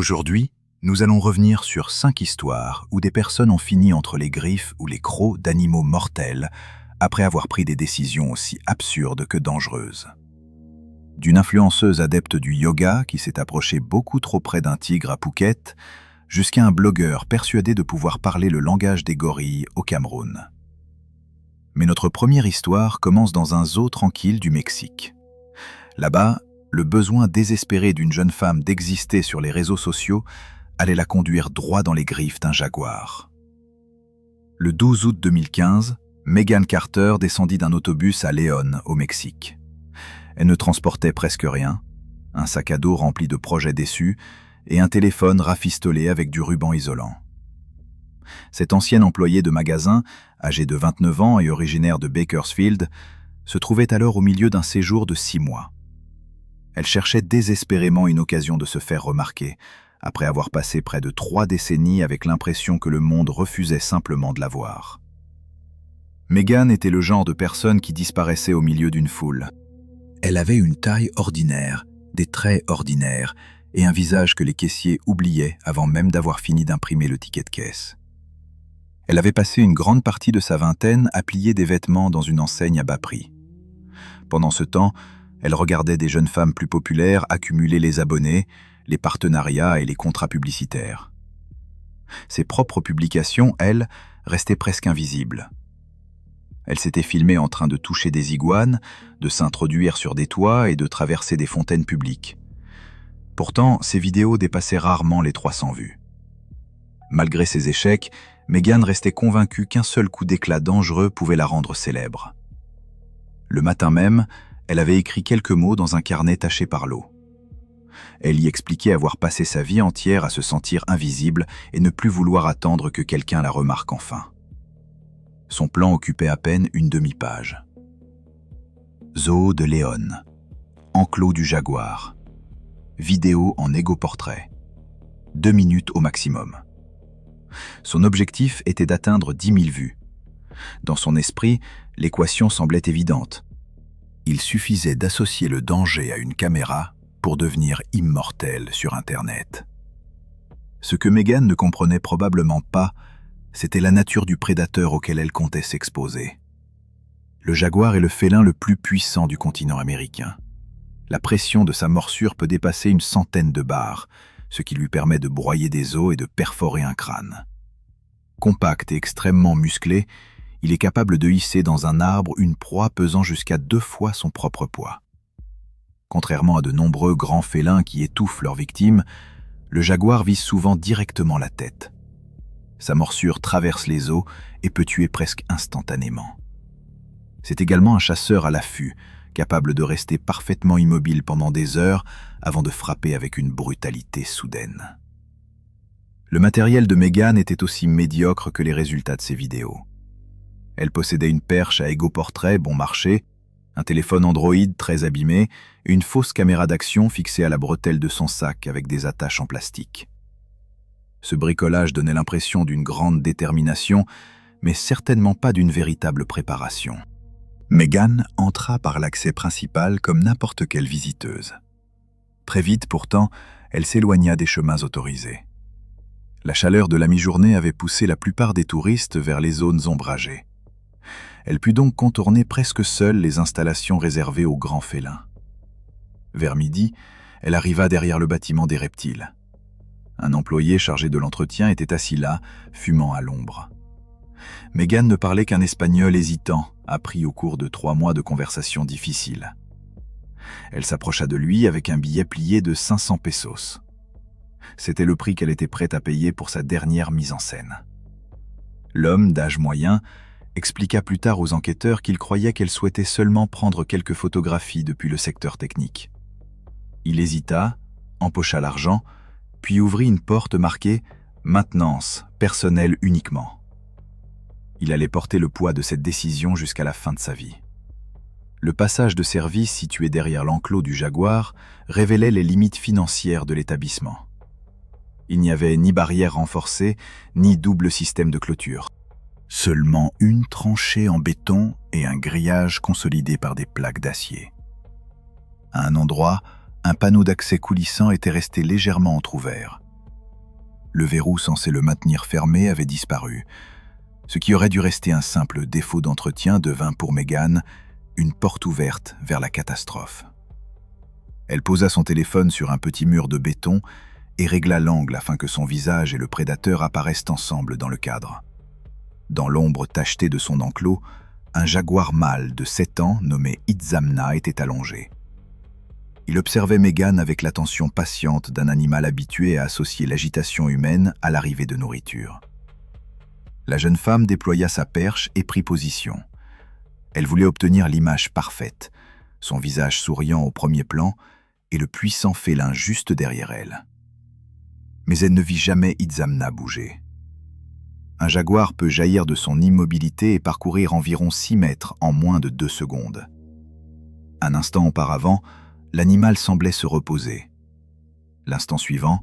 Aujourd'hui, nous allons revenir sur 5 histoires où des personnes ont fini entre les griffes ou les crocs d'animaux mortels après avoir pris des décisions aussi absurdes que dangereuses. D'une influenceuse adepte du yoga qui s'est approchée beaucoup trop près d'un tigre à Phuket, jusqu'à un blogueur persuadé de pouvoir parler le langage des gorilles au Cameroun. Mais notre première histoire commence dans un zoo tranquille du Mexique. Là-bas, le besoin désespéré d'une jeune femme d'exister sur les réseaux sociaux allait la conduire droit dans les griffes d'un jaguar. Le 12 août 2015, Megan Carter descendit d'un autobus à León, au Mexique. Elle ne transportait presque rien, un sac à dos rempli de projets déçus et un téléphone rafistolé avec du ruban isolant. Cette ancienne employée de magasin, âgée de 29 ans et originaire de Bakersfield, se trouvait alors au milieu d'un séjour de 6 mois. Elle cherchait désespérément une occasion de se faire remarquer, après avoir passé près de 3 décennies avec l'impression que le monde refusait simplement de la voir. Megan était le genre de personne qui disparaissait au milieu d'une foule. Elle avait une taille ordinaire, des traits ordinaires et un visage que les caissiers oubliaient avant même d'avoir fini d'imprimer le ticket de caisse. Elle avait passé une grande partie de sa vingtaine à plier des vêtements dans une enseigne à bas prix. Pendant ce temps, elle regardait des jeunes femmes plus populaires accumuler les abonnés, les partenariats et les contrats publicitaires. Ses propres publications, elles, restaient presque invisibles. Elle s'était filmée en train de toucher des iguanes, de s'introduire sur des toits et de traverser des fontaines publiques. Pourtant, ses vidéos dépassaient rarement les 300 vues. Malgré ses échecs, Megan restait convaincue qu'un seul coup d'éclat dangereux pouvait la rendre célèbre. Le matin même, elle avait écrit quelques mots dans un carnet taché par l'eau. Elle y expliquait avoir passé sa vie entière à se sentir invisible et ne plus vouloir attendre que quelqu'un la remarque enfin. Son plan occupait à peine une demi-page. Zoo de León. Enclos du jaguar. Vidéo en égo-portrait. 2 minutes au maximum. Son objectif était d'atteindre 10 000 vues. Dans son esprit, l'équation semblait évidente. Il suffisait d'associer le danger à une caméra pour devenir immortel sur Internet. Ce que Megan ne comprenait probablement pas, c'était la nature du prédateur auquel elle comptait s'exposer. Le jaguar est le félin le plus puissant du continent américain. La pression de sa morsure peut dépasser une centaine de bars, ce qui lui permet de broyer des os et de perforer un crâne. Compact et extrêmement musclé, il est capable de hisser dans un arbre une proie pesant jusqu'à 2 fois son propre poids. Contrairement à de nombreux grands félins qui étouffent leurs victimes, le jaguar vise souvent directement la tête. Sa morsure traverse les os et peut tuer presque instantanément. C'est également un chasseur à l'affût, capable de rester parfaitement immobile pendant des heures avant de frapper avec une brutalité soudaine. Le matériel de Megan était aussi médiocre que les résultats de ses vidéos. Elle possédait une perche à égo-portrait bon marché, un téléphone Android très abîmé et une fausse caméra d'action fixée à la bretelle de son sac avec des attaches en plastique. Ce bricolage donnait l'impression d'une grande détermination, mais certainement pas d'une véritable préparation. Megan entra par l'accès principal comme n'importe quelle visiteuse. Très vite, pourtant, elle s'éloigna des chemins autorisés. La chaleur de la mi-journée avait poussé la plupart des touristes vers les zones ombragées. Elle put donc contourner presque seule les installations réservées aux grands félins. Vers midi, elle arriva derrière le bâtiment des reptiles. Un employé chargé de l'entretien était assis là, fumant à l'ombre. Megan ne parlait qu'un espagnol hésitant, appris au cours de 3 mois de conversations difficiles. Elle s'approcha de lui avec un billet plié de 500 pesos. C'était le prix qu'elle était prête à payer pour sa dernière mise en scène. L'homme, d'âge moyen, expliqua plus tard aux enquêteurs qu'il croyait qu'elle souhaitait seulement prendre quelques photographies depuis le secteur technique. Il hésita, empocha l'argent, puis ouvrit une porte marquée « Maintenance, personnel uniquement ». Il allait porter le poids de cette décision jusqu'à la fin de sa vie. Le passage de service situé derrière l'enclos du jaguar révélait les limites financières de l'établissement. Il n'y avait ni barrière renforcée, ni double système de clôture. Seulement une tranchée en béton et un grillage consolidé par des plaques d'acier. À un endroit, un panneau d'accès coulissant était resté légèrement entrouvert. Le verrou censé le maintenir fermé avait disparu. Ce qui aurait dû rester un simple défaut d'entretien devint pour Megan une porte ouverte vers la catastrophe. Elle posa son téléphone sur un petit mur de béton et régla l'angle afin que son visage et le prédateur apparaissent ensemble dans le cadre. Dans l'ombre tachetée de son enclos, un jaguar mâle de 7 ans nommé Itzamna était allongé. Il observait Megan avec l'attention patiente d'un animal habitué à associer l'agitation humaine à l'arrivée de nourriture. La jeune femme déploya sa perche et prit position. Elle voulait obtenir l'image parfaite, son visage souriant au premier plan et le puissant félin juste derrière elle. Mais elle ne vit jamais Itzamna bouger. Un jaguar peut jaillir de son immobilité et parcourir environ 6 mètres en moins de 2 secondes. Un instant auparavant, l'animal semblait se reposer. L'instant suivant,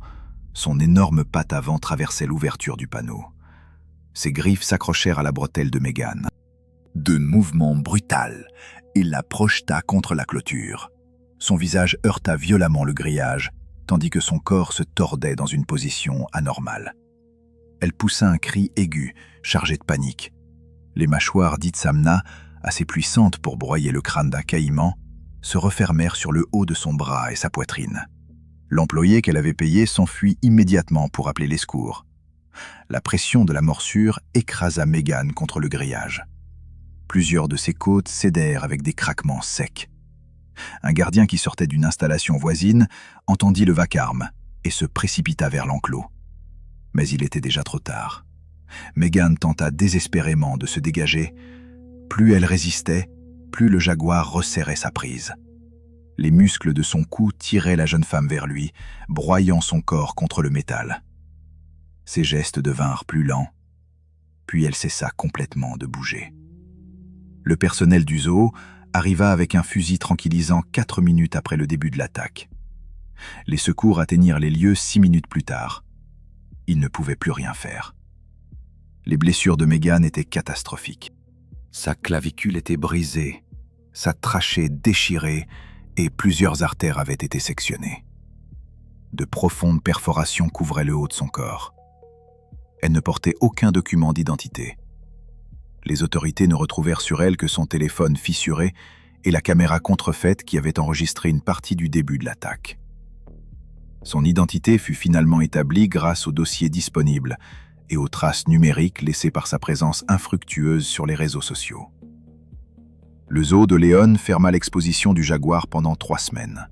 son énorme patte avant traversait l'ouverture du panneau. Ses griffes s'accrochèrent à la bretelle de Megan. D'un mouvement brutal, il la projeta contre la clôture. Son visage heurta violemment le grillage, tandis que son corps se tordait dans une position anormale. Elle poussa un cri aigu, chargé de panique. Les mâchoires d'Itzamna, assez puissantes pour broyer le crâne d'un caïman, se refermèrent sur le haut de son bras et sa poitrine. L'employé qu'elle avait payé s'enfuit immédiatement pour appeler les secours. La pression de la morsure écrasa Megan contre le grillage. Plusieurs de ses côtes cédèrent avec des craquements secs. Un gardien qui sortait d'une installation voisine entendit le vacarme et se précipita vers l'enclos. Mais il était déjà trop tard. Megan tenta désespérément de se dégager. Plus elle résistait, plus le jaguar resserrait sa prise. Les muscles de son cou tiraient la jeune femme vers lui, broyant son corps contre le métal. Ses gestes devinrent plus lents, puis elle cessa complètement de bouger. Le personnel du zoo arriva avec un fusil tranquillisant 4 minutes après le début de l'attaque. Les secours atteignirent les lieux 6 minutes plus tard. Ils ne pouvaient plus rien faire. Les blessures de Megan étaient catastrophiques. Sa clavicule était brisée, sa trachée déchirée et plusieurs artères avaient été sectionnées. De profondes perforations couvraient le haut de son corps. Elle ne portait aucun document d'identité. Les autorités ne retrouvèrent sur elle que son téléphone fissuré et la caméra contrefaite qui avait enregistré une partie du début de l'attaque. Son identité fut finalement établie grâce aux dossiers disponibles et aux traces numériques laissées par sa présence infructueuse sur les réseaux sociaux. Le zoo de León ferma l'exposition du jaguar pendant 3 semaines.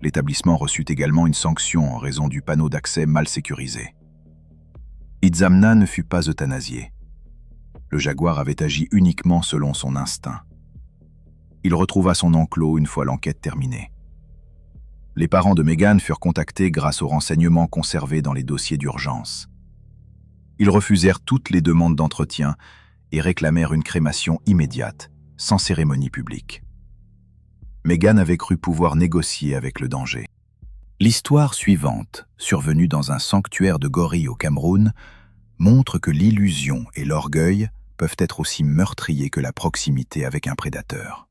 L'établissement reçut également une sanction en raison du panneau d'accès mal sécurisé. Itzamna ne fut pas euthanasié. Le jaguar avait agi uniquement selon son instinct. Il retrouva son enclos une fois l'enquête terminée. Les parents de Megan furent contactés grâce aux renseignements conservés dans les dossiers d'urgence. Ils refusèrent toutes les demandes d'entretien et réclamèrent une crémation immédiate, sans cérémonie publique. Megan avait cru pouvoir négocier avec le danger. L'histoire suivante, survenue dans un sanctuaire de gorilles au Cameroun, montre que l'illusion et l'orgueil peuvent être aussi meurtriers que la proximité avec un prédateur.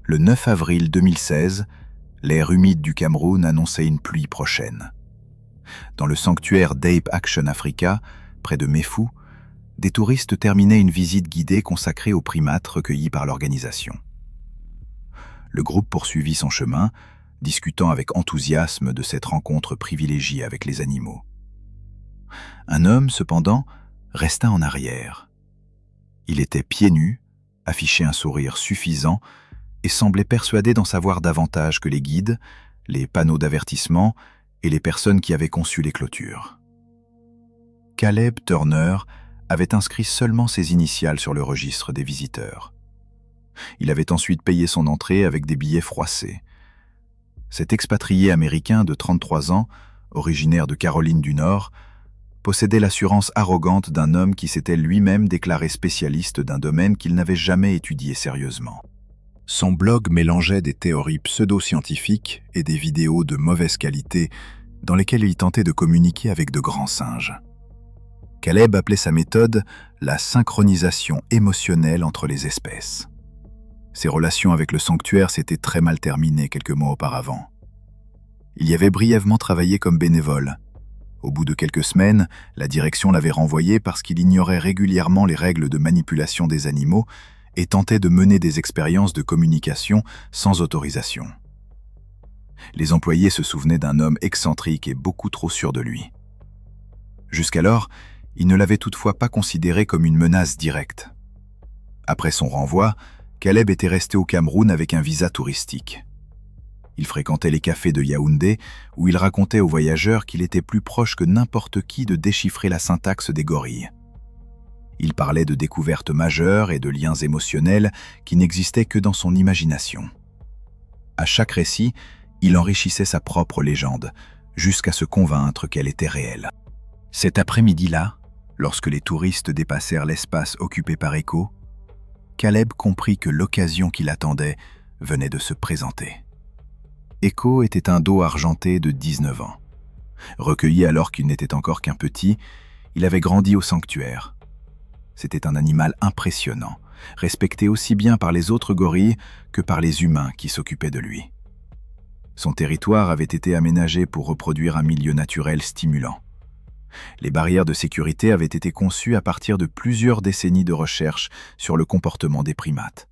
Le 9 avril 2016, l'air humide du Cameroun annonçait une pluie prochaine. Dans le sanctuaire d'Ape Action Africa, près de Mefou, des touristes terminaient une visite guidée consacrée aux primates recueillis par l'organisation. Le groupe poursuivit son chemin, discutant avec enthousiasme de cette rencontre privilégiée avec les animaux. Un homme, cependant, resta en arrière. Il était pieds nus, affichait un sourire suffisant et semblait persuadé d'en savoir davantage que les guides, les panneaux d'avertissement et les personnes qui avaient conçu les clôtures. Caleb Turner avait inscrit seulement ses initiales sur le registre des visiteurs. Il avait ensuite payé son entrée avec des billets froissés. Cet expatrié américain de 33 ans, originaire de Caroline du Nord, possédait l'assurance arrogante d'un homme qui s'était lui-même déclaré spécialiste d'un domaine qu'il n'avait jamais étudié sérieusement. Son blog mélangeait des théories pseudo-scientifiques et des vidéos de mauvaise qualité dans lesquelles il tentait de communiquer avec de grands singes. Caleb appelait sa méthode la synchronisation émotionnelle entre les espèces. Ses relations avec le sanctuaire s'étaient très mal terminées quelques mois auparavant. Il y avait brièvement travaillé comme bénévole, Au bout de quelques semaines, la direction l'avait renvoyé parce qu'il ignorait régulièrement les règles de manipulation des animaux et tentait de mener des expériences de communication sans autorisation. Les employés se souvenaient d'un homme excentrique et beaucoup trop sûr de lui. Jusqu'alors, ils ne l'avaient toutefois pas considéré comme une menace directe. Après son renvoi, Caleb était resté au Cameroun avec un visa touristique. Il fréquentait les cafés de Yaoundé où il racontait aux voyageurs qu'il était plus proche que n'importe qui de déchiffrer la syntaxe des gorilles. Il parlait de découvertes majeures et de liens émotionnels qui n'existaient que dans son imagination. À chaque récit, il enrichissait sa propre légende, jusqu'à se convaincre qu'elle était réelle. Cet après-midi-là, lorsque les touristes dépassèrent l'espace occupé par Echo, Caleb comprit que l'occasion qu'il attendait venait de se présenter. Echo était un dos argenté de 19 ans. Recueilli alors qu'il n'était encore qu'un petit, il avait grandi au sanctuaire. C'était un animal impressionnant, respecté aussi bien par les autres gorilles que par les humains qui s'occupaient de lui. Son territoire avait été aménagé pour reproduire un milieu naturel stimulant. Les barrières de sécurité avaient été conçues à partir de plusieurs décennies de recherche sur le comportement des primates.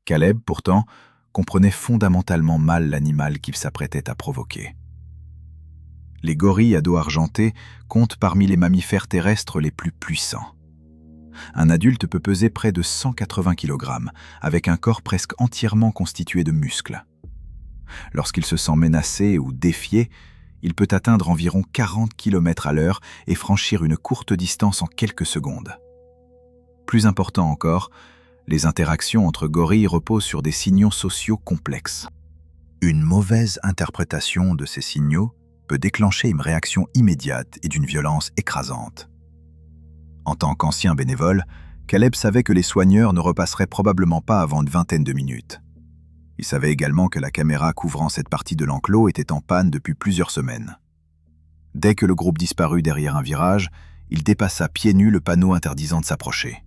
Caleb, pourtant, comprenait fondamentalement mal l'animal qu'il s'apprêtait à provoquer. Les gorilles à dos argenté comptent parmi les mammifères terrestres les plus puissants. Un adulte peut peser près de 180 kg, avec un corps presque entièrement constitué de muscles. Lorsqu'il se sent menacé ou défié, il peut atteindre environ 40 km/h et franchir une courte distance en quelques secondes. Plus important encore, les interactions entre gorilles reposent sur des signaux sociaux complexes. Une mauvaise interprétation de ces signaux peut déclencher une réaction immédiate et d'une violence écrasante. En tant qu'ancien bénévole, Caleb savait que les soigneurs ne repasseraient probablement pas avant une vingtaine de minutes. Il savait également que la caméra couvrant cette partie de l'enclos était en panne depuis plusieurs semaines. Dès que le groupe disparut derrière un virage, il dépassa pieds nus le panneau interdisant de s'approcher.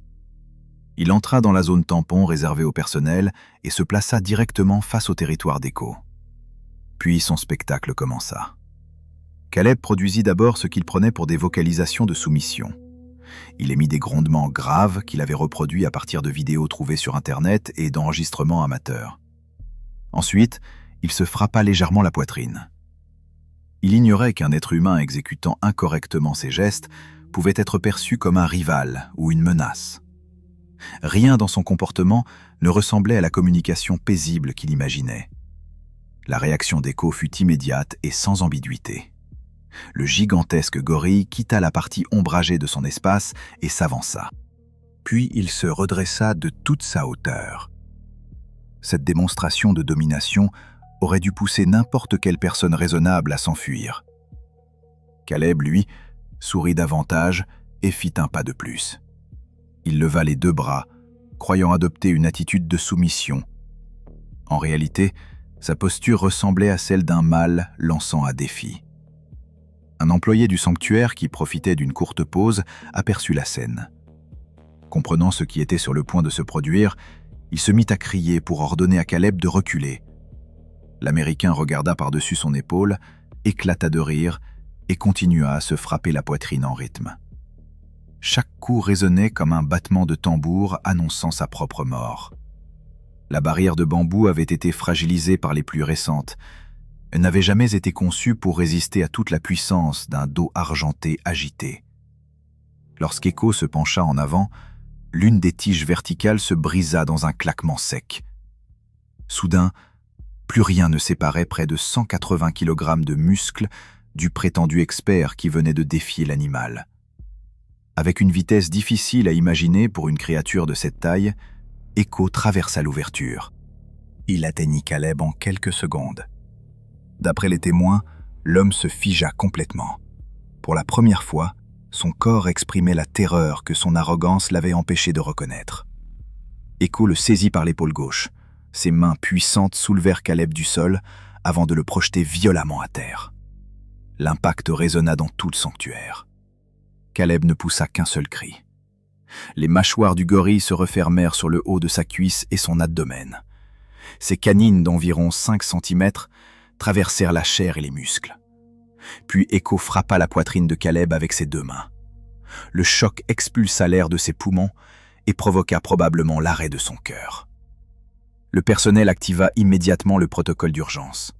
Il entra dans la zone tampon réservée au personnel et se plaça directement face au territoire d'Echo. Puis son spectacle commença. Caleb produisit d'abord ce qu'il prenait pour des vocalisations de soumission. Il émit des grondements graves qu'il avait reproduits à partir de vidéos trouvées sur Internet et d'enregistrements amateurs. Ensuite, il se frappa légèrement la poitrine. Il ignorait qu'un être humain exécutant incorrectement ses gestes pouvait être perçu comme un rival ou une menace. Rien dans son comportement ne ressemblait à la communication paisible qu'il imaginait. La réaction d'Echo fut immédiate et sans ambiguïté. Le gigantesque gorille quitta la partie ombragée de son espace et s'avança. Puis il se redressa de toute sa hauteur. Cette démonstration de domination aurait dû pousser n'importe quelle personne raisonnable à s'enfuir. Caleb, lui, sourit davantage et fit un pas de plus. Il leva les deux bras, croyant adopter une attitude de soumission. En réalité, sa posture ressemblait à celle d'un mâle lançant un défi. Un employé du sanctuaire qui profitait d'une courte pause aperçut la scène. Comprenant ce qui était sur le point de se produire, il se mit à crier pour ordonner à Caleb de reculer. L'Américain regarda par-dessus son épaule, éclata de rire et continua à se frapper la poitrine en rythme. Chaque coup résonnait comme un battement de tambour annonçant sa propre mort. La barrière de bambou avait été fragilisée par les pluies récentes. Elle n'avait jamais été conçue pour résister à toute la puissance d'un dos argenté agité. Lorsqu'Echo se pencha en avant, l'une des tiges verticales se brisa dans un claquement sec. Soudain, plus rien ne séparait près de 180 kg de muscles du prétendu expert qui venait de défier l'animal. Avec une vitesse difficile à imaginer pour une créature de cette taille, Echo traversa l'ouverture. Il atteignit Caleb en quelques secondes. D'après les témoins, l'homme se figea complètement. Pour la première fois, son corps exprimait la terreur que son arrogance l'avait empêché de reconnaître. Echo le saisit par l'épaule gauche. Ses mains puissantes soulevèrent Caleb du sol avant de le projeter violemment à terre. L'impact résonna dans tout le sanctuaire. Caleb ne poussa qu'un seul cri. Les mâchoires du gorille se refermèrent sur le haut de sa cuisse et son abdomen. Ses canines d'environ 5 cm traversèrent la chair et les muscles. Puis Echo frappa la poitrine de Caleb avec ses 2 mains. Le choc expulsa l'air de ses poumons et provoqua probablement l'arrêt de son cœur. Le personnel activa immédiatement le protocole d'urgence.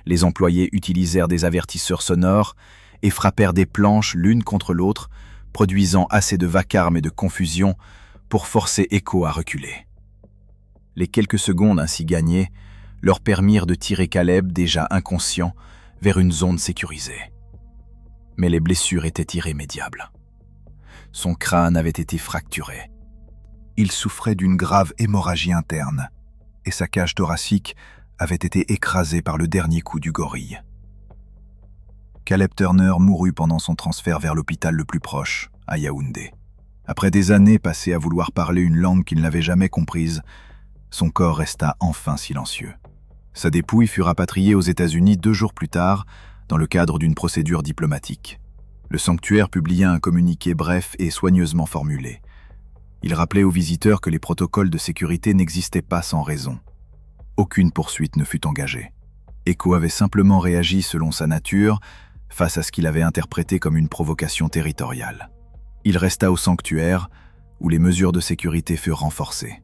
Les employés utilisèrent des avertisseurs sonores et frappèrent des planches l'une contre l'autre, produisant assez de vacarme et de confusion pour forcer Echo à reculer. Les quelques secondes ainsi gagnées leur permirent de tirer Caleb, déjà inconscient, vers une zone sécurisée. Mais les blessures étaient irrémédiables. Son crâne avait été fracturé. Il souffrait d'une grave hémorragie interne, et sa cage thoracique avait été écrasée par le dernier coup du gorille. Caleb Turner mourut pendant son transfert vers l'hôpital le plus proche, à Yaoundé. Après des années passées à vouloir parler une langue qu'il n'avait jamais comprise, son corps resta enfin silencieux. Sa dépouille fut rapatriée aux États-Unis 2 jours plus tard, dans le cadre d'une procédure diplomatique. Le sanctuaire publia un communiqué bref et soigneusement formulé. Il rappelait aux visiteurs que les protocoles de sécurité n'existaient pas sans raison. Aucune poursuite ne fut engagée. Echo avait simplement réagi selon sa nature face à ce qu'il avait interprété comme une provocation territoriale. Il resta au sanctuaire, où les mesures de sécurité furent renforcées.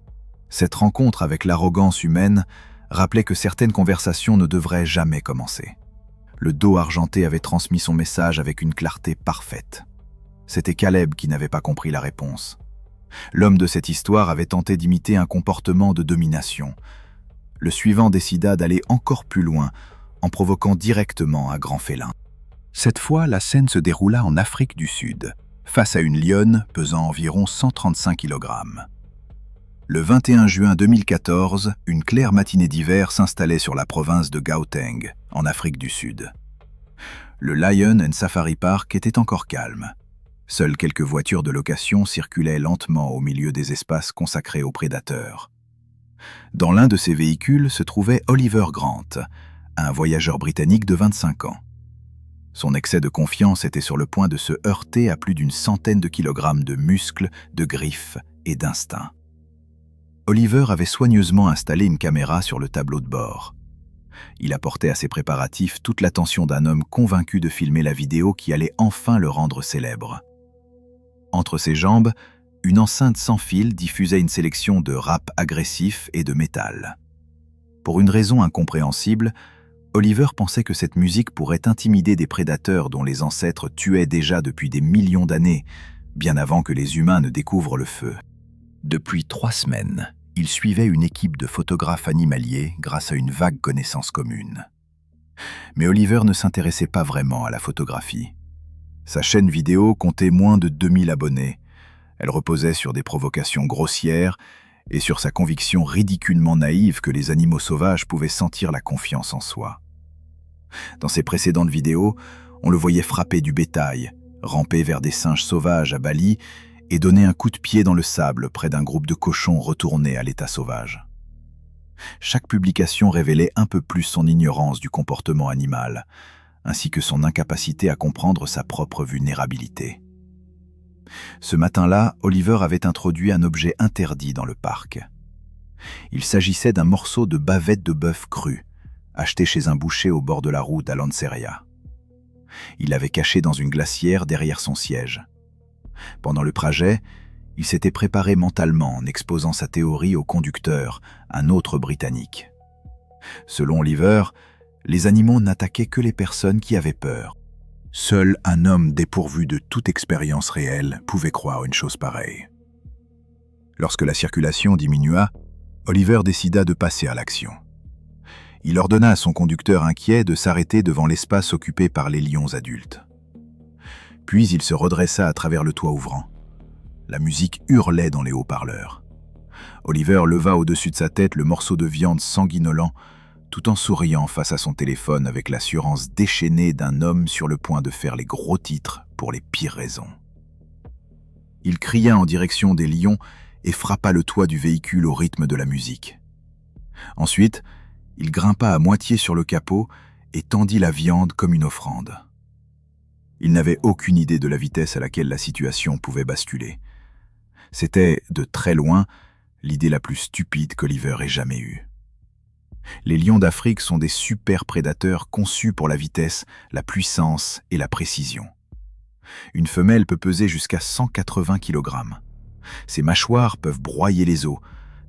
Cette rencontre avec l'arrogance humaine rappelait que certaines conversations ne devraient jamais commencer. Le dos argenté avait transmis son message avec une clarté parfaite. C'était Caleb qui n'avait pas compris la réponse. L'homme de cette histoire avait tenté d'imiter un comportement de domination. Le suivant décida d'aller encore plus loin, en provoquant directement un grand félin. Cette fois, la scène se déroula en Afrique du Sud, face à une lionne pesant environ 135 kg. Le 21 juin 2014, une claire matinée d'hiver s'installait sur la province de Gauteng, en Afrique du Sud. Le Lion and Safari Park était encore calme. Seules quelques voitures de location circulaient lentement au milieu des espaces consacrés aux prédateurs. Dans l'un de ces véhicules se trouvait Oliver Grant, un voyageur britannique de 25 ans. Son excès de confiance était sur le point de se heurter à plus d'une centaine de kilogrammes de muscles, de griffes et d'instinct. Oliver avait soigneusement installé une caméra sur le tableau de bord. Il apportait à ses préparatifs toute l'attention d'un homme convaincu de filmer la vidéo qui allait enfin le rendre célèbre. Entre ses jambes, une enceinte sans fil diffusait une sélection de rap agressif et de métal. Pour une raison incompréhensible, Oliver pensait que cette musique pourrait intimider des prédateurs dont les ancêtres tuaient déjà depuis des millions d'années, bien avant que les humains ne découvrent le feu. Depuis 3 semaines, il suivait une équipe de photographes animaliers grâce à une vague connaissance commune. Mais Oliver ne s'intéressait pas vraiment à la photographie. Sa chaîne vidéo comptait moins de 2000 abonnés. Elle reposait sur des provocations grossières et sur sa conviction ridiculement naïve que les animaux sauvages pouvaient sentir la confiance en soi. Dans ses précédentes vidéos, on le voyait frapper du bétail, ramper vers des singes sauvages à Bali et donner un coup de pied dans le sable près d'un groupe de cochons retournés à l'état sauvage. Chaque publication révélait un peu plus son ignorance du comportement animal, ainsi que son incapacité à comprendre sa propre vulnérabilité. Ce matin-là, Oliver avait introduit un objet interdit dans le parc. Il s'agissait d'un morceau de bavette de bœuf cru, acheté chez un boucher au bord de la route à Lanseria. Il l'avait caché dans une glacière derrière son siège. Pendant le trajet, il s'était préparé mentalement en exposant sa théorie au conducteur, un autre Britannique. Selon Oliver, les animaux n'attaquaient que les personnes qui avaient peur. Seul un homme dépourvu de toute expérience réelle pouvait croire une chose pareille. Lorsque la circulation diminua, Oliver décida de passer à l'action. Il ordonna à son conducteur inquiet de s'arrêter devant l'espace occupé par les lions adultes. Puis il se redressa à travers le toit ouvrant. La musique hurlait dans les haut-parleurs. Oliver leva au-dessus de sa tête le morceau de viande sanguinolent, tout en souriant face à son téléphone avec l'assurance déchaînée d'un homme sur le point de faire les gros titres pour les pires raisons. Il cria en direction des lions et frappa le toit du véhicule au rythme de la musique. Ensuite, il grimpa à moitié sur le capot et tendit la viande comme une offrande. Il n'avait aucune idée de la vitesse à laquelle la situation pouvait basculer. C'était, de très loin, l'idée la plus stupide qu'Oliver ait jamais eue. Les lions d'Afrique sont des super prédateurs conçus pour la vitesse, la puissance et la précision. Une femelle peut peser jusqu'à 180 kg. Ses mâchoires peuvent broyer les os,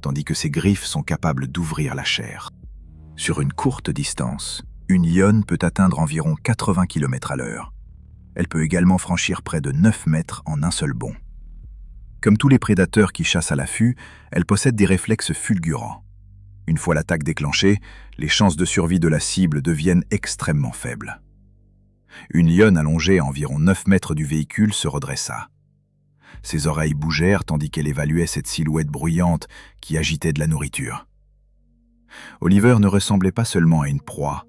tandis que ses griffes sont capables d'ouvrir la chair. Sur une courte distance, une lionne peut atteindre environ 80 km/h. Elle peut également franchir près de 9 mètres en un seul bond. Comme tous les prédateurs qui chassent à l'affût, elle possède des réflexes fulgurants. Une fois l'attaque déclenchée, les chances de survie de la cible deviennent extrêmement faibles. Une lionne allongée à environ 9 mètres du véhicule se redressa. Ses oreilles bougèrent tandis qu'elle évaluait cette silhouette bruyante qui agitait de la nourriture. Oliver ne ressemblait pas seulement à une proie.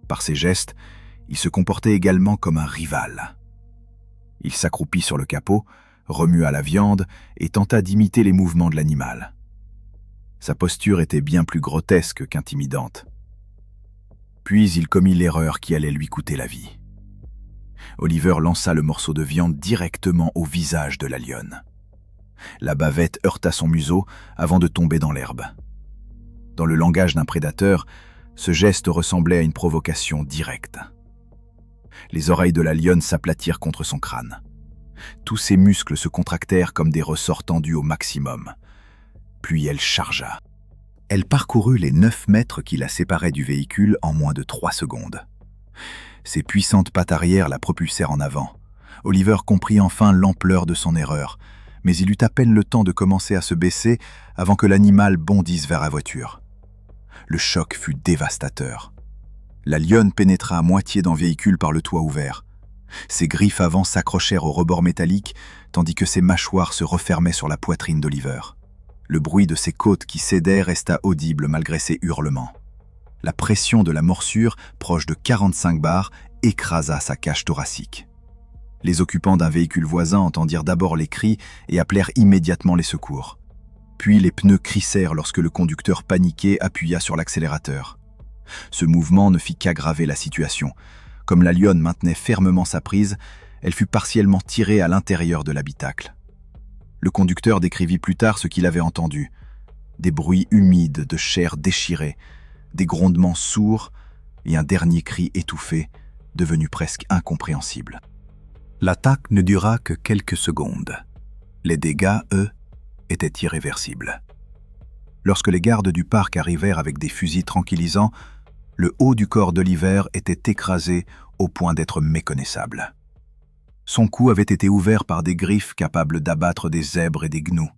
Par ses gestes, il se comportait également comme un rival. Il s'accroupit sur le capot, remua la viande et tenta d'imiter les mouvements de l'animal. Sa posture était bien plus grotesque qu'intimidante. Puis il commit l'erreur qui allait lui coûter la vie. Oliver lança le morceau de viande directement au visage de la lionne. La bavette heurta son museau avant de tomber dans l'herbe. Dans le langage d'un prédateur, ce geste ressemblait à une provocation directe. Les oreilles de la lionne s'aplatirent contre son crâne. Tous ses muscles se contractèrent comme des ressorts tendus au maximum. Puis elle chargea. Elle parcourut les 9 mètres qui la séparaient du véhicule en moins de 3 secondes. Ses puissantes pattes arrière la propulsèrent en avant. Oliver comprit enfin l'ampleur de son erreur, mais il eut à peine le temps de commencer à se baisser avant que l'animal bondisse vers la voiture. Le choc fut dévastateur. La lionne pénétra à moitié dans le véhicule par le toit ouvert. Ses griffes avant s'accrochèrent au rebord métallique, tandis que ses mâchoires se refermaient sur la poitrine d'Oliver. Le bruit de ses côtes qui cédaient resta audible malgré ses hurlements. La pression de la morsure, proche de 45 bars, écrasa sa cage thoracique. Les occupants d'un véhicule voisin entendirent d'abord les cris et appelèrent immédiatement les secours. Puis les pneus crissèrent lorsque le conducteur paniqué appuya sur l'accélérateur. Ce mouvement ne fit qu'aggraver la situation. Comme la lionne maintenait fermement sa prise, elle fut partiellement tirée à l'intérieur de l'habitacle. Le conducteur décrivit plus tard ce qu'il avait entendu. Des bruits humides de chair déchirée, des grondements sourds et un dernier cri étouffé, devenu presque incompréhensible. L'attaque ne dura que quelques secondes. Les dégâts, eux, étaient irréversibles. Lorsque les gardes du parc arrivèrent avec des fusils tranquillisants, le haut du corps d'Oliver était écrasé au point d'être méconnaissable. Son cou avait été ouvert par des griffes capables d'abattre des zèbres et des gnous.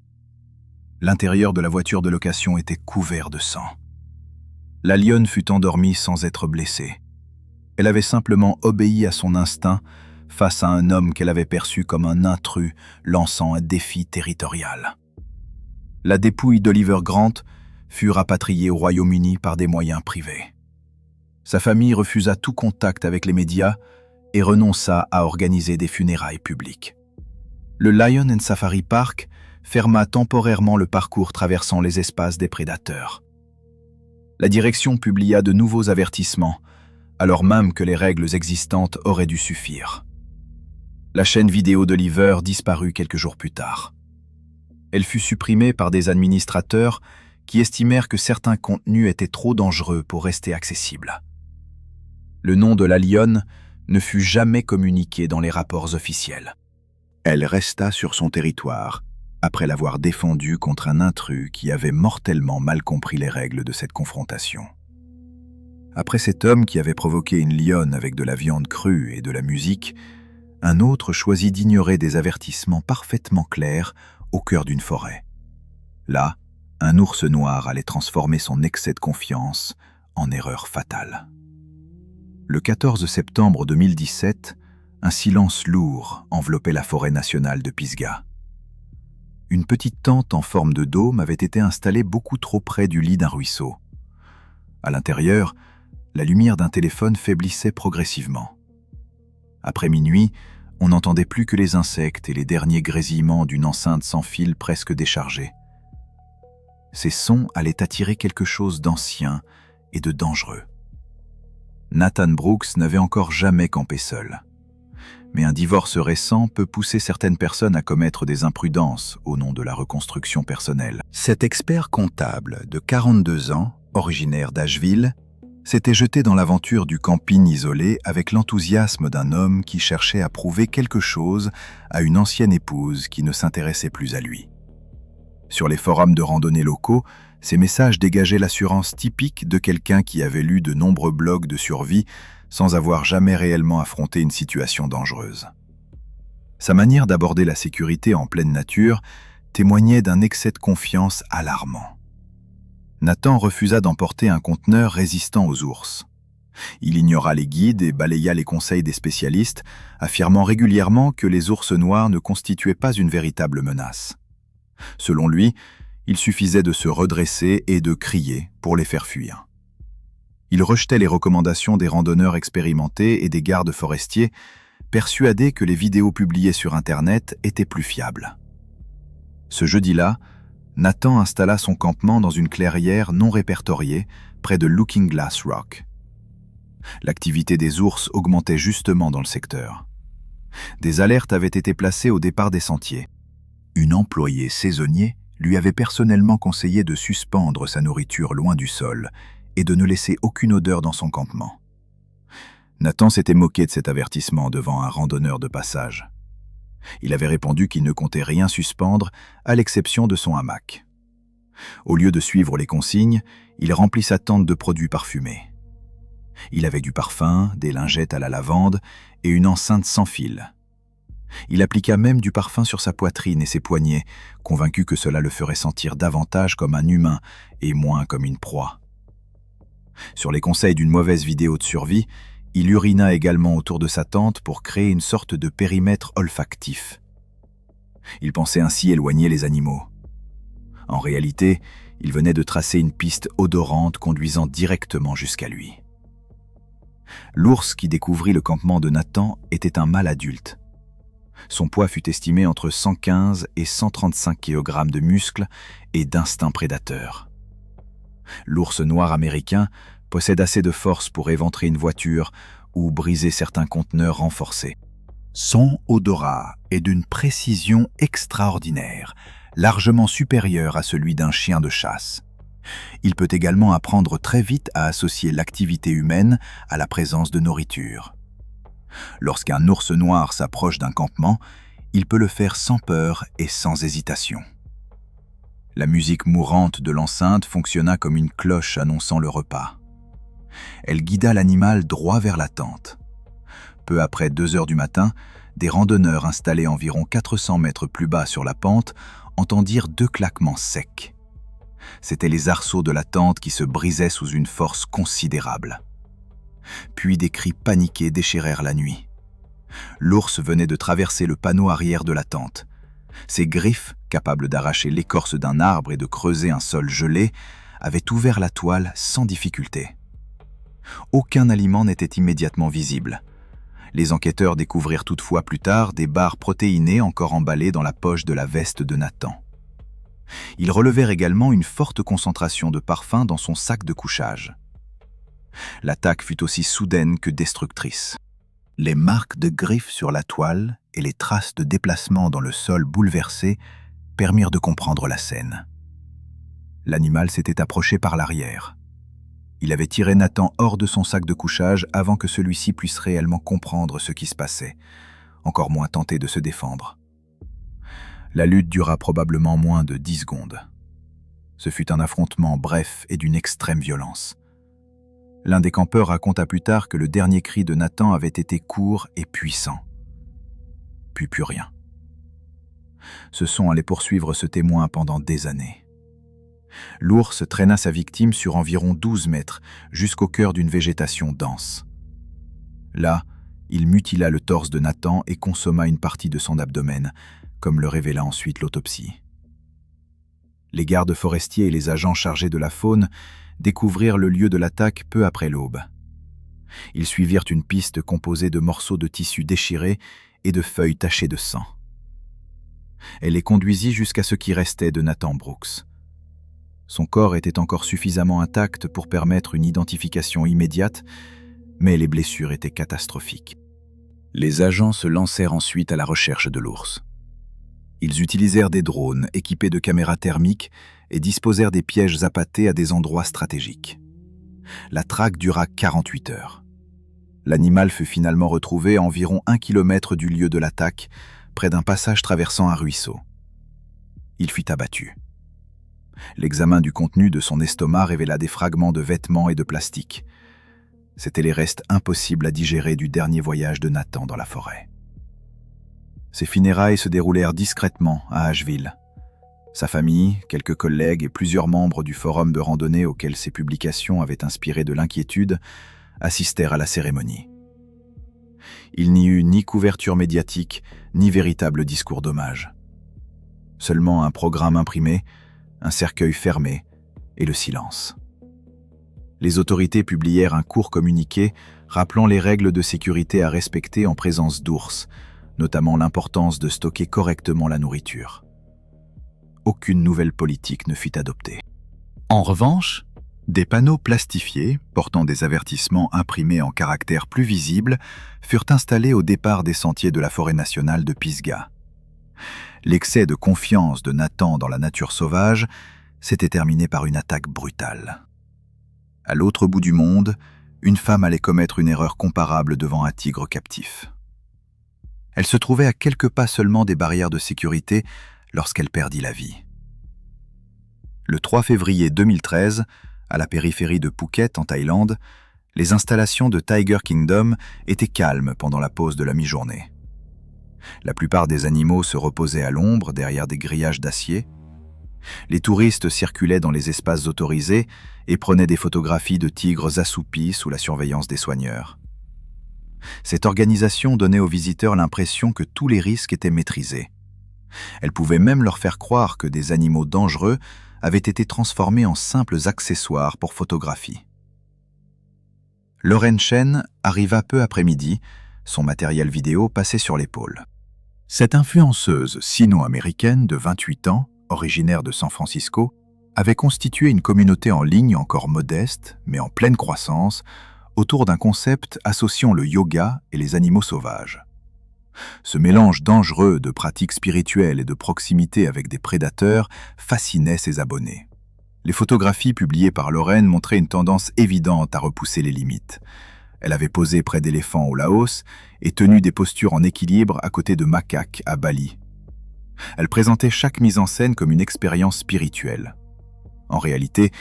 L'intérieur de la voiture de location était couvert de sang. La lionne fut endormie sans être blessée. Elle avait simplement obéi à son instinct face à un homme qu'elle avait perçu comme un intrus lançant un défi territorial. La dépouille d'Oliver Grant fut rapatriée au Royaume-Uni par des moyens privés. Sa famille refusa tout contact avec les médias et renonça à organiser des funérailles publiques. Le Lion and Safari Park ferma temporairement le parcours traversant les espaces des prédateurs. La direction publia de nouveaux avertissements, alors même que les règles existantes auraient dû suffire. La chaîne vidéo d'Oliver disparut quelques jours plus tard. Elle fut supprimée par des administrateurs qui estimèrent que certains contenus étaient trop dangereux pour rester accessibles. Le nom de la lionne ne fut jamais communiqué dans les rapports officiels. Elle resta sur son territoire, après l'avoir défendue contre un intrus qui avait mortellement mal compris les règles de cette confrontation. Après cet homme qui avait provoqué une lionne avec de la viande crue et de la musique, un autre choisit d'ignorer des avertissements parfaitement clairs au cœur d'une forêt. Là, un ours noir allait transformer son excès de confiance en erreur fatale. Le 14 septembre 2017, un silence lourd enveloppait la forêt nationale de Pisgah. Une petite tente en forme de dôme avait été installée beaucoup trop près du lit d'un ruisseau. À l'intérieur, la lumière d'un téléphone faiblissait progressivement. Après minuit, on n'entendait plus que les insectes et les derniers grésillements d'une enceinte sans fil presque déchargée. Ces sons allaient attirer quelque chose d'ancien et de dangereux. Nathan Brooks n'avait encore jamais campé seul. Mais un divorce récent peut pousser certaines personnes à commettre des imprudences au nom de la reconstruction personnelle. Cet expert comptable de 42 ans originaire d'Asheville, s'était jeté dans l'aventure du camping isolé avec l'enthousiasme d'un homme qui cherchait à prouver quelque chose à une ancienne épouse qui ne s'intéressait plus à lui. Sur les forums de randonnée locaux, ces messages dégageaient l'assurance typique de quelqu'un qui avait lu de nombreux blogs de survie sans avoir jamais réellement affronté une situation dangereuse. Sa manière d'aborder la sécurité en pleine nature témoignait d'un excès de confiance alarmant. Nathan refusa d'emporter un conteneur résistant aux ours. Il ignora les guides et balaya les conseils des spécialistes, affirmant régulièrement que les ours noirs ne constituaient pas une véritable menace. Selon lui, il suffisait de se redresser et de crier pour les faire fuir. Il rejetait les recommandations des randonneurs expérimentés et des gardes forestiers, persuadés que les vidéos publiées sur Internet étaient plus fiables. Ce jeudi-là, Nathan installa son campement dans une clairière non répertoriée près de Looking Glass Rock. L'activité des ours augmentait justement dans le secteur. Des alertes avaient été placées au départ des sentiers. Une employée saisonnier lui avait personnellement conseillé de suspendre sa nourriture loin du sol et de ne laisser aucune odeur dans son campement. Nathan s'était moqué de cet avertissement devant un randonneur de passage. Il avait répondu qu'il ne comptait rien suspendre, à l'exception de son hamac. Au lieu de suivre les consignes, il remplit sa tente de produits parfumés. Il avait du parfum, des lingettes à la lavande et une enceinte sans fil. Il appliqua même du parfum sur sa poitrine et ses poignets, convaincu que cela le ferait sentir davantage comme un humain et moins comme une proie. Sur les conseils d'une mauvaise vidéo de survie, il urina également autour de sa tente pour créer une sorte de périmètre olfactif. Il pensait ainsi éloigner les animaux. En réalité, il venait de tracer une piste odorante conduisant directement jusqu'à lui. L'ours qui découvrit le campement de Nathan était un mâle adulte. Son poids fut estimé entre 115 et 135 kg de muscles et d'instinct prédateur. L'ours noir américain possède assez de force pour éventrer une voiture ou briser certains conteneurs renforcés. Son odorat est d'une précision extraordinaire, largement supérieure à celui d'un chien de chasse. Il peut également apprendre très vite à associer l'activité humaine à la présence de nourriture. Lorsqu'un ours noir s'approche d'un campement, il peut le faire sans peur et sans hésitation. La musique mourante de l'enceinte fonctionna comme une cloche annonçant le repas. Elle guida l'animal droit vers la tente. Peu après 2 heures du matin, des randonneurs installés environ 400 mètres plus bas sur la pente entendirent 2 claquements secs. C'étaient les arceaux de la tente qui se brisaient sous une force considérable. Puis des cris paniqués déchirèrent la nuit. L'ours venait de traverser le panneau arrière de la tente. Ses griffes, capables d'arracher l'écorce d'un arbre et de creuser un sol gelé, avaient ouvert la toile sans difficulté. Aucun aliment n'était immédiatement visible. Les enquêteurs découvrirent toutefois plus tard des barres protéinées encore emballées dans la poche de la veste de Nathan. Ils relevèrent également une forte concentration de parfum dans son sac de couchage. L'attaque fut aussi soudaine que destructrice. Les marques de griffes sur la toile et les traces de déplacement dans le sol bouleversé permirent de comprendre la scène. L'animal s'était approché par l'arrière. Il avait tiré Nathan hors de son sac de couchage avant que celui-ci puisse réellement comprendre ce qui se passait, encore moins tenter de se défendre. La lutte dura probablement moins de 10 secondes. Ce fut un affrontement bref et d'une extrême violence. L'un des campeurs raconta plus tard que le dernier cri de Nathan avait été court et puissant. Puis plus rien. Ce son allait poursuivre ce témoin pendant des années. L'ours traîna sa victime sur environ 12 mètres jusqu'au cœur d'une végétation dense. Là, il mutila le torse de Nathan et consomma une partie de son abdomen, comme le révéla ensuite l'autopsie. Les gardes forestiers et les agents chargés de la faune découvrirent le lieu de l'attaque peu après l'aube. Ils suivirent une piste composée de morceaux de tissu déchirés et de feuilles tachées de sang. Elle les conduisit jusqu'à ce qui restait de Nathan Brooks. Son corps était encore suffisamment intact pour permettre une identification immédiate, mais les blessures étaient catastrophiques. Les agents se lancèrent ensuite à la recherche de l'ours. Ils utilisèrent des drones équipés de caméras thermiques et disposèrent des pièges appâtés à des endroits stratégiques. La traque dura 48 heures. L'animal fut finalement retrouvé à environ 1 kilomètre du lieu de l'attaque, près d'un passage traversant un ruisseau. Il fut abattu. L'examen du contenu de son estomac révéla des fragments de vêtements et de plastique. C'étaient les restes impossibles à digérer du dernier voyage de Nathan dans la forêt. Ses funérailles se déroulèrent discrètement à Asheville. Sa famille, quelques collègues et plusieurs membres du forum de randonnée auquel ses publications avaient inspiré de l'inquiétude assistèrent à la cérémonie. Il n'y eut ni couverture médiatique, ni véritable discours d'hommage. Seulement un programme imprimé, un cercueil fermé et le silence. Les autorités publièrent un court communiqué rappelant les règles de sécurité à respecter en présence d'ours, notamment l'importance de stocker correctement la nourriture. Aucune nouvelle politique ne fut adoptée. En revanche, des panneaux plastifiés, portant des avertissements imprimés en caractères plus visibles, furent installés au départ des sentiers de la forêt nationale de Pisgah. L'excès de confiance de Nathan dans la nature sauvage s'était terminé par une attaque brutale. À l'autre bout du monde, une femme allait commettre une erreur comparable devant un tigre captif. Elle se trouvait à quelques pas seulement des barrières de sécurité lorsqu'elle perdit la vie. Le 3 février 2013, à la périphérie de Phuket en Thaïlande, les installations de Tiger Kingdom étaient calmes pendant la pause de la mi-journée. La plupart des animaux se reposaient à l'ombre derrière des grillages d'acier. Les touristes circulaient dans les espaces autorisés et prenaient des photographies de tigres assoupis sous la surveillance des soigneurs. Cette organisation donnait aux visiteurs l'impression que tous les risques étaient maîtrisés. Elle pouvait même leur faire croire que des animaux dangereux avaient été transformés en simples accessoires pour photographie. Lauren Chen arriva peu après-midi, son matériel vidéo passé sur l'épaule. Cette influenceuse sino-américaine de 28 ans, originaire de San Francisco, avait constitué une communauté en ligne encore modeste, mais en pleine croissance, autour d'un concept associant le yoga et les animaux sauvages. Ce mélange dangereux de pratiques spirituelles et de proximité avec des prédateurs fascinait ses abonnés. Les photographies publiées par Lauren montraient une tendance évidente à repousser les limites. Elle avait posé près d'éléphants au Laos et tenu des postures en équilibre à côté de macaques à Bali. Elle présentait chaque mise en scène comme une expérience spirituelle. En réalité,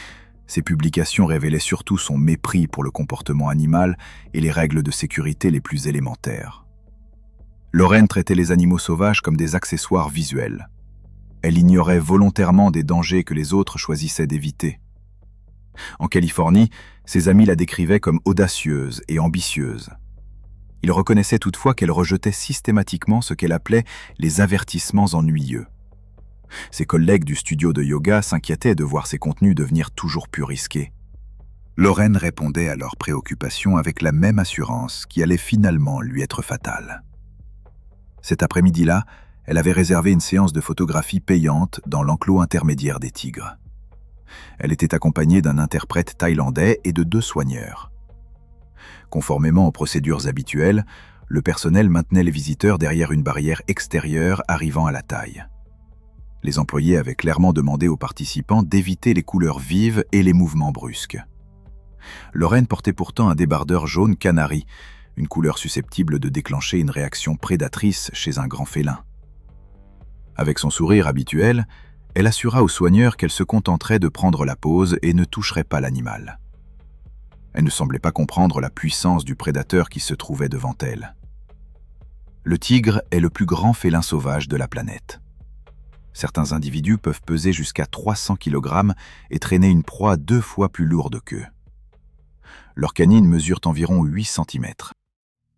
ces publications révélaient surtout son mépris pour le comportement animal et les règles de sécurité les plus élémentaires. Lauren traitait les animaux sauvages comme des accessoires visuels. Elle ignorait volontairement des dangers que les autres choisissaient d'éviter. En Californie, ses amis la décrivaient comme audacieuse et ambitieuse. Ils reconnaissaient toutefois qu'elle rejetait systématiquement ce qu'elle appelait les avertissements ennuyeux. Ses collègues du studio de yoga s'inquiétaient de voir ses contenus devenir toujours plus risqués. Lauren répondait à leurs préoccupations avec la même assurance qui allait finalement lui être fatale. Cet après-midi-là, elle avait réservé une séance de photographie payante dans l'enclos intermédiaire des tigres. Elle était accompagnée d'un interprète thaïlandais et de 2 soigneurs. Conformément aux procédures habituelles, le personnel maintenait les visiteurs derrière une barrière extérieure arrivant à la taille. Les employés avaient clairement demandé aux participants d'éviter les couleurs vives et les mouvements brusques. Lauren portait pourtant un débardeur jaune canari, une couleur susceptible de déclencher une réaction prédatrice chez un grand félin. Avec son sourire habituel, elle assura aux soigneurs qu'elle se contenterait de prendre la pose et ne toucherait pas l'animal. Elle ne semblait pas comprendre la puissance du prédateur qui se trouvait devant elle. Le tigre est le plus grand félin sauvage de la planète. Certains individus peuvent peser jusqu'à 300 kg et traîner une proie 2 fois plus lourde qu'eux. Leurs canines mesurent environ 8 cm.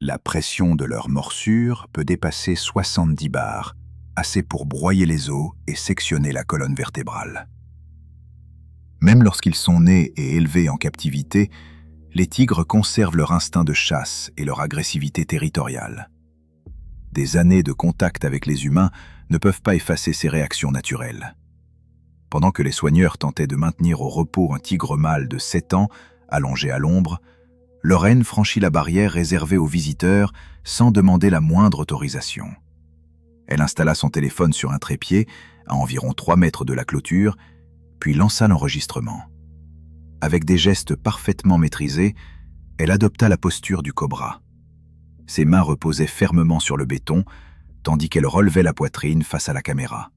La pression de leur morsure peut dépasser 70 bars, assez pour broyer les os et sectionner la colonne vertébrale. Même lorsqu'ils sont nés et élevés en captivité, les tigres conservent leur instinct de chasse et leur agressivité territoriale. Des années de contact avec les humains ne peuvent pas effacer ces réactions naturelles. Pendant que les soigneurs tentaient de maintenir au repos un tigre mâle de 7 ans, allongé à l'ombre, Lauren franchit la barrière réservée aux visiteurs sans demander la moindre autorisation. Elle installa son téléphone sur un trépied, à environ 3 mètres de la clôture, puis lança l'enregistrement. Avec des gestes parfaitement maîtrisés, elle adopta la posture du cobra. Ses mains reposaient fermement sur le béton, tandis qu'elle relevait la poitrine face à la caméra.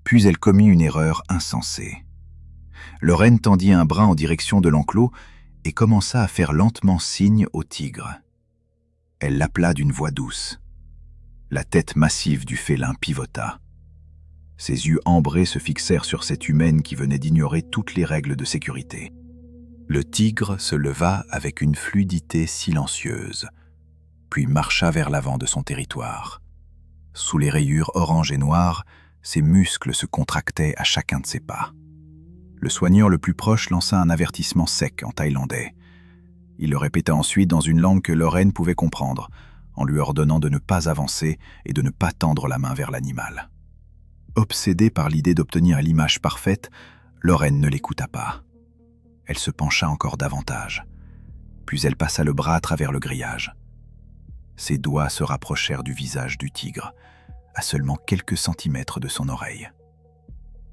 Puis elle commit une erreur insensée. Lorraine tendit un bras en direction de l'enclos et commença à faire lentement signe au tigre. Elle l'appela d'une voix douce. La tête massive du félin pivota. Ses yeux ambrés se fixèrent sur cette humaine qui venait d'ignorer toutes les règles de sécurité. Le tigre se leva avec une fluidité silencieuse, puis marcha vers l'avant de son territoire. Sous les rayures orange et noires, ses muscles se contractaient à chacun de ses pas. Le soigneur le plus proche lança un avertissement sec en thaïlandais. Il le répéta ensuite dans une langue que Lorraine pouvait comprendre, en lui ordonnant de ne pas avancer et de ne pas tendre la main vers l'animal. Obsédée par l'idée d'obtenir l'image parfaite, Lorraine ne l'écouta pas. Elle se pencha encore davantage, puis elle passa le bras à travers le grillage. Ses doigts se rapprochèrent du visage du tigre, à seulement quelques centimètres de son oreille.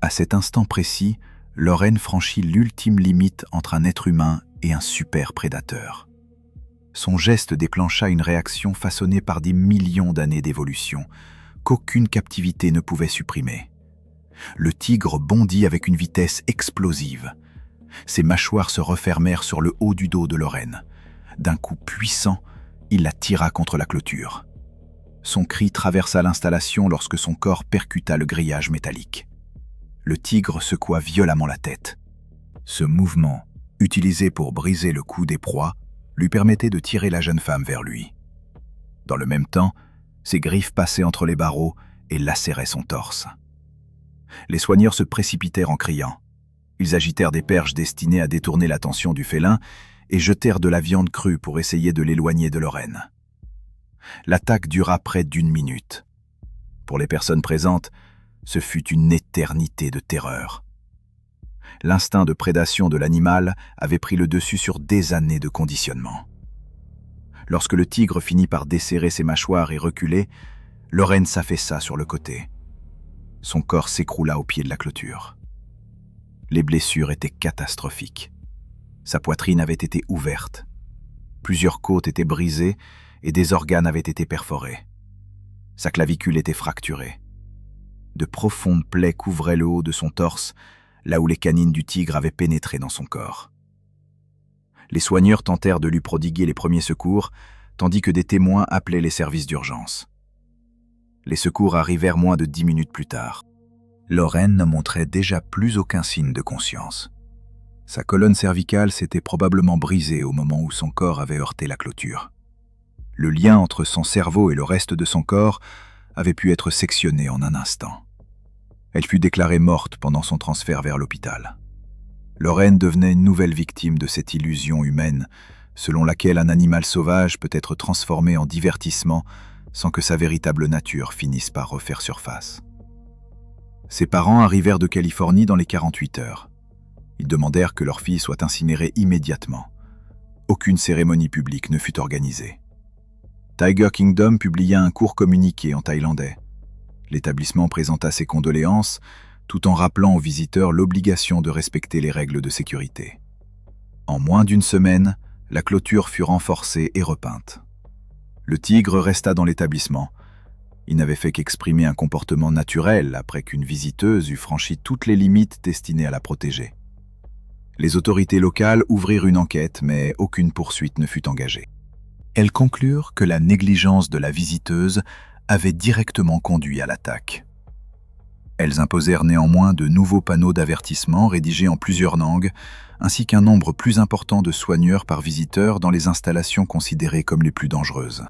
À cet instant précis, Lorraine franchit l'ultime limite entre un être humain et un super prédateur. Son geste déclencha une réaction façonnée par des millions d'années d'évolution, qu'aucune captivité ne pouvait supprimer. Le tigre bondit avec une vitesse explosive. Ses mâchoires se refermèrent sur le haut du dos de Lorraine. D'un coup puissant, il la tira contre la clôture. Son cri traversa l'installation lorsque son corps percuta le grillage métallique. Le tigre secoua violemment la tête. Ce mouvement, utilisé pour briser le cou des proies, lui permettait de tirer la jeune femme vers lui. Dans le même temps, ses griffes passaient entre les barreaux et lacéraient son torse. Les soigneurs se précipitèrent en criant. Ils agitèrent des perches destinées à détourner l'attention du félin et jetèrent de la viande crue pour essayer de l'éloigner de Lorraine. L'attaque dura près d'1 minute. Pour les personnes présentes, ce fut une éternité de terreur. L'instinct de prédation de l'animal avait pris le dessus sur des années de conditionnement. Lorsque le tigre finit par desserrer ses mâchoires et reculer, Lorraine s'affaissa sur le côté. Son corps s'écroula au pied de la clôture. Les blessures étaient catastrophiques. Sa poitrine avait été ouverte. Plusieurs côtes étaient brisées et des organes avaient été perforés. Sa clavicule était fracturée. De profondes plaies couvraient le haut de son torse, là où les canines du tigre avaient pénétré dans son corps. Les soigneurs tentèrent de lui prodiguer les premiers secours, tandis que des témoins appelaient les services d'urgence. Les secours arrivèrent moins de 10 minutes plus tard. Lorraine ne montrait déjà plus aucun signe de conscience. Sa colonne cervicale s'était probablement brisée au moment où son corps avait heurté la clôture. Le lien entre son cerveau et le reste de son corps avait pu être sectionné en un instant. Elle fut déclarée morte pendant son transfert vers l'hôpital. Lorraine devenait une nouvelle victime de cette illusion humaine, selon laquelle un animal sauvage peut être transformé en divertissement sans que sa véritable nature finisse par refaire surface. Ses parents arrivèrent de Californie dans les 48 heures. Ils demandèrent que leur fille soit incinérée immédiatement. Aucune cérémonie publique ne fut organisée. Tiger Kingdom publia un court communiqué en thaïlandais. L'établissement présenta ses condoléances, tout en rappelant aux visiteurs l'obligation de respecter les règles de sécurité. En moins d'1 semaine, la clôture fut renforcée et repeinte. Le tigre resta dans l'établissement. Il n'avait fait qu'exprimer un comportement naturel après qu'une visiteuse eut franchi toutes les limites destinées à la protéger. Les autorités locales ouvrirent une enquête, mais aucune poursuite ne fut engagée. Elles conclurent que la négligence de la visiteuse avait directement conduit à l'attaque. Elles imposèrent néanmoins de nouveaux panneaux d'avertissement rédigés en plusieurs langues, ainsi qu'un nombre plus important de soigneurs par visiteur dans les installations considérées comme les plus dangereuses.